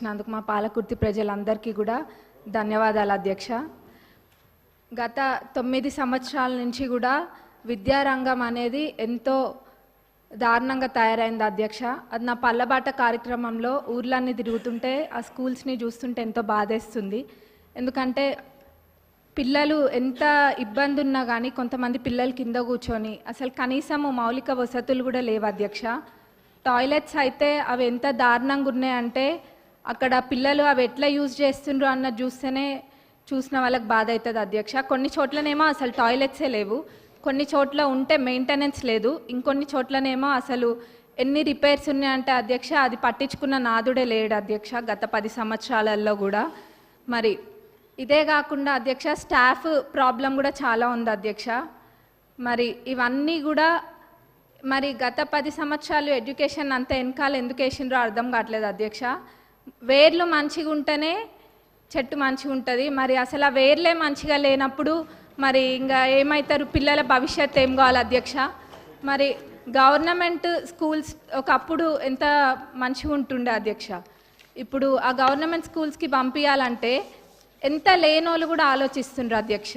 ఇచ్చినందుకు మా పాలకుర్తి ప్రజలందరికీ కూడా ధన్యవాదాలు అధ్యక్ష. గత 9 సంవత్సరాల నుంచి కూడా విద్యారంగం అనేది ఎంతో దారుణంగా తయారైంది అధ్యక్ష. అది నా పల్లబాట కార్యక్రమంలో ఊర్లన్నీ తిరుగుతుంటే ఆ స్కూల్స్ని చూస్తుంటే ఎంతో బాధేస్తుంది. ఎందుకంటే పిల్లలు ఎంత ఇబ్బంది ఉన్నా కానీ కొంతమంది పిల్లలు కింద కూర్చొని అసలు కనీసము మౌలిక వసతులు కూడా లేవు అధ్యక్ష. టాయిలెట్స్ అయితే అవి ఎంత దారుణంగా ఉన్నాయంటే అక్కడ పిల్లలు అవి ఎట్లా యూజ్ చేస్తుండ్రు అన్నది చూస్తేనే చూసిన వాళ్ళకి బాధ అవుతుంది అధ్యక్ష. కొన్ని చోట్లనేమో అసలు టాయిలెట్సే లేవు, కొన్ని చోట్ల ఉంటే మెయింటెనెన్స్ లేదు, ఇంకొన్ని చోట్లనేమో అసలు ఎన్ని రిపేర్స్ ఉన్నాయంటే అధ్యక్ష అది పట్టించుకున్న నాదుడే లేడు అధ్యక్ష గత 10 సంవత్సరాలలో కూడా. మరి ఇదే కాకుండా అధ్యక్ష స్టాఫ్ ప్రాబ్లం కూడా చాలా ఉంది అధ్యక్ష. మరి ఇవన్నీ కూడా మరి గత 10 సంవత్సరాలు ఎడ్యుకేషన్ అంతా వెనకాల ఎందుకు వేసిండ్రో అర్థం కావట్లేదు అధ్యక్ష. వేర్లు మంచిగా ఉంటేనే చెట్టు మంచిగా ఉంటుంది. మరి అసలు ఆ వేర్లే మంచిగా లేనప్పుడు మరి ఇంకా ఏమవుతారు, పిల్లల భవిష్యత్తు ఏం కావాలి అధ్యక్ష. మరి గవర్నమెంట్ స్కూల్స్ ఒకప్పుడు ఎంత మంచిగా ఉంటుండే అధ్యక్ష, ఇప్పుడు ఆ గవర్నమెంట్ స్కూల్స్కి పంపించాలంటే ఎంత లేనోళ్ళు కూడా ఆలోచిస్తుండ్రు అధ్యక్ష.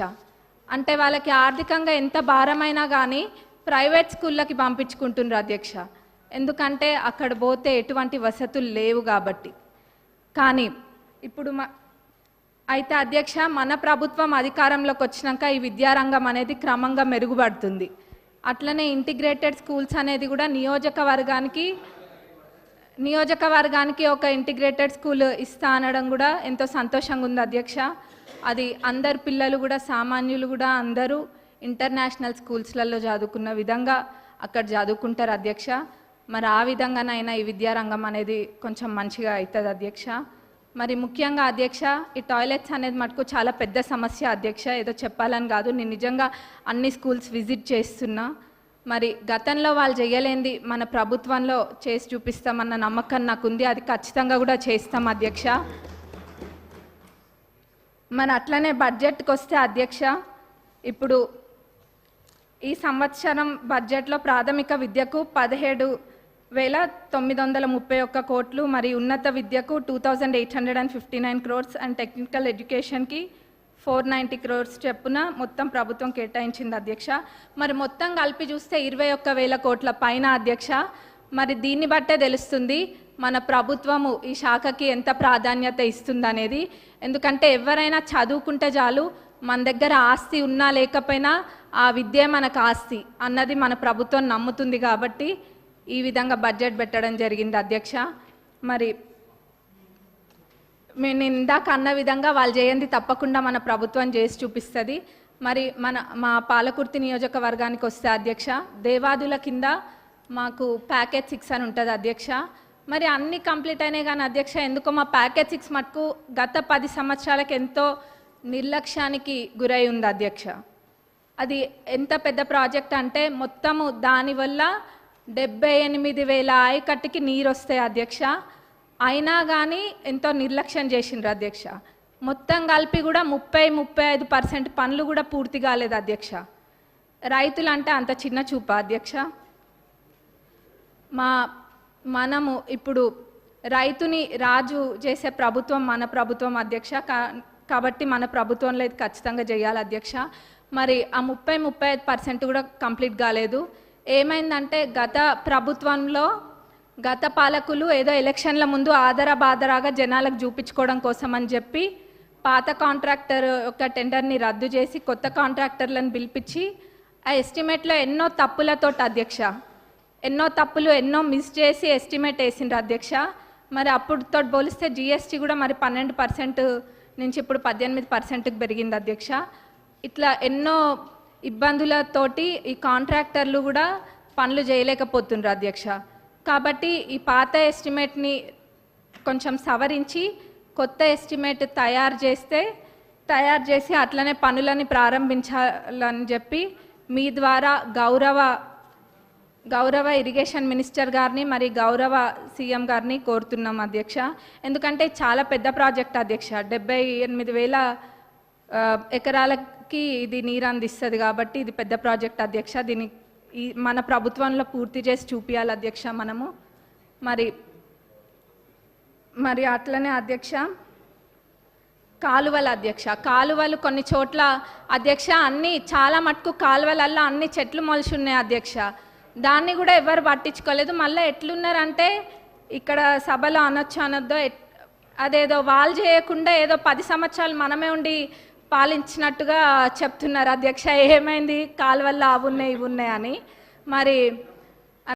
అంటే వాళ్ళకి ఆర్థికంగా ఎంత భారమైనా కానీ ప్రైవేట్ స్కూళ్ళకి పంపించుకుంటుండ్రు అధ్యక్ష. ఎందుకంటే అక్కడ పోతే ఎటువంటి వసతులు లేవు కాబట్టి. కానీ ఇప్పుడు అయితే అధ్యక్ష మన ప్రభుత్వం అధికారంలోకి వచ్చినాక ఈ విద్యారంగం అనేది క్రమంగా మెరుగుపడుతుంది. అట్లనే ఇంటిగ్రేటెడ్ స్కూల్స్ అనేది కూడా నియోజకవర్గానికి ఒక ఇంటిగ్రేటెడ్ స్కూల్ ఇస్తా అనడం కూడా ఎంతో సంతోషంగా ఉంది అధ్యక్ష. అది అందరు పిల్లలు కూడా సామాన్యులు కూడా అందరూ ఇంటర్నేషనల్ స్కూల్స్లలో చదువుకున్న విధంగా అక్కడ చదువుకుంటారు అధ్యక్ష. మరి ఆ విధంగానైనా ఈ విద్యారంగం అనేది కొంచెం మంచిగా అవుతుంది అధ్యక్ష. మరి ముఖ్యంగా అధ్యక్ష ఈ టాయిలెట్స్ అనేది మటుకు చాలా పెద్ద సమస్య అధ్యక్ష. ఏదో చెప్పాలని కాదు, నేను నిజంగా అన్ని స్కూల్స్ విజిట్ చేస్తున్నా. మరి గతంలో వాళ్ళు చేయలేంది మన ప్రభుత్వంలో చేసి చూపిస్తామన్న నమ్మకం నాకు ఉంది. అది ఖచ్చితంగా కూడా చేస్తాం అధ్యక్ష. మరి అట్లనే బడ్జెట్కి వస్తే అధ్యక్ష, ఇప్పుడు ఈ సంవత్సరం బడ్జెట్లో ప్రాథమిక విద్యకు 17,931 కోట్లు, మరి ఉన్నత విద్యకు 2,859 crores అండ్ టెక్నికల్ ఎడ్యుకేషన్కి 490 crores చెప్పున మొత్తం ప్రభుత్వం కేటాయించింది అధ్యక్ష. మరి మొత్తం కలిపి చూస్తే 21,000 కోట్ల పైన అధ్యక్ష. మరి దీన్ని బట్టే తెలుస్తుంది మన ప్రభుత్వము ఈ శాఖకి ఎంత ప్రాధాన్యత ఇస్తుందనేది. ఎందుకంటే ఎవరైనా చదువుకుంటే చాలు, మన దగ్గర ఆస్తి ఉన్నా లేకపోయినా ఆ విద్య మనకు ఆస్తి అన్నది మన ప్రభుత్వం నమ్ముతుంది కాబట్టి ఈ విధంగా బడ్జెట్ పెట్టడం జరిగింది అధ్యక్ష. మరి నేను ఇందాక అన్న విధంగా వాళ్ళు చేయండి తప్పకుండా మన ప్రభుత్వం చేసి చూపిస్తుంది. మరి మా పాలకుర్తి నియోజకవర్గానికి వస్తే అధ్యక్ష, దేవాదుల కింద మాకు ప్యాకేజ్ 6 అని ఉంటుంది అధ్యక్ష. మరి అన్నీ కంప్లీట్ అయినాయి కానీ అధ్యక్ష ఎందుకో మా ప్యాకేజ్ 6 మటుకు గత 10 సంవత్సరాలకు ఎంతో నిర్లక్ష్యానికి గురై ఉంది అధ్యక్ష. అది ఎంత పెద్ద ప్రాజెక్ట్ అంటే మొత్తము దానివల్ల 78,000 ఆయకట్టుకి నీరు వస్తాయి అధ్యక్ష. అయినా కానీ ఎంతో నిర్లక్ష్యం చేసిండ్రు అధ్యక్ష. మొత్తం కలిపి కూడా 30-35% పనులు కూడా పూర్తి కాలేదు అధ్యక్ష. రైతులు అంటే అంత చిన్న చూప అధ్యక్ష. మనము ఇప్పుడు రైతుని రాజు చేసే ప్రభుత్వం మన ప్రభుత్వం అధ్యక్ష. కాబట్టి మన ప్రభుత్వంలో ఇది ఖచ్చితంగా చేయాలి అధ్యక్ష. మరి ఆ 30-35% కూడా కంప్లీట్ కాలేదు. ఏమైందంటే గత ప్రభుత్వంలో గత పాలకులు ఏదో ఎలక్షన్ల ముందు ఆదరాబాదరాగా జనాలకు చూపించుకోవడం కోసం అని చెప్పి పాత కాంట్రాక్టర్ యొక్క టెండర్ని రద్దు చేసి కొత్త కాంట్రాక్టర్లను పిలిపించి ఆ ఎస్టిమేట్లో ఎన్నో తప్పులతోటి అధ్యక్ష, ఎన్నో మిస్ చేసి ఎస్టిమేట్ వేసిండ్రు అధ్యక్ష. మరి అప్పుడుతో పోలిస్తే జిఎస్టీ కూడా మరి 12% నుంచి ఇప్పుడు 18%కి పెరిగింది అధ్యక్ష. ఇట్లా ఎన్నో ఇబ్బందులతోటి ఈ కాంట్రాక్టర్లు కూడా పనులు చేయలేకపోతుండ్రు అధ్యక్ష. కాబట్టి ఈ పాత ఎస్టిమేట్ని కొంచెం సవరించి కొత్త ఎస్టిమేట్ తయారు చేసి అట్లనే పనులని ప్రారంభించాలని చెప్పి మీ ద్వారా గౌరవ ఇరిగేషన్ మినిస్టర్ గారిని మరి గౌరవ సీఎం గారిని కోరుతున్నాం అధ్యక్ష. ఎందుకంటే చాలా పెద్ద ప్రాజెక్ట్ అధ్యక్ష. 78,000 ఎకరాలకి ఇది నీరు అందిస్తుంది కాబట్టి ఇది పెద్ద ప్రాజెక్ట్ అధ్యక్ష. దీన్ని మన ప్రభుత్వంలో పూర్తి చేసి చూపించాలి అధ్యక్ష మనము. మరి మరి అట్లనే అధ్యక్ష కాలువలు కొన్ని చోట్ల అధ్యక్ష అన్ని చాలా మటుకు కాలువలల్లో అన్ని చెట్లు మొలిచి ఉన్నాయి అధ్యక్ష. దాన్ని కూడా ఎవరు పట్టించుకోలేదు. మళ్ళీ ఎట్లున్నారంటే ఇక్కడ సభలో అనొద్దో అదేదో వాళ్ళు చేయకుండా ఏదో 10 సంవత్సరాలు మనమే ఉండి పాలించినట్టుగా చెప్తున్నారు అధ్యక్ష. ఏమైంది కాలువల్లో అవి ఉన్నాయి ఇవి ఉన్నాయి అని. మరి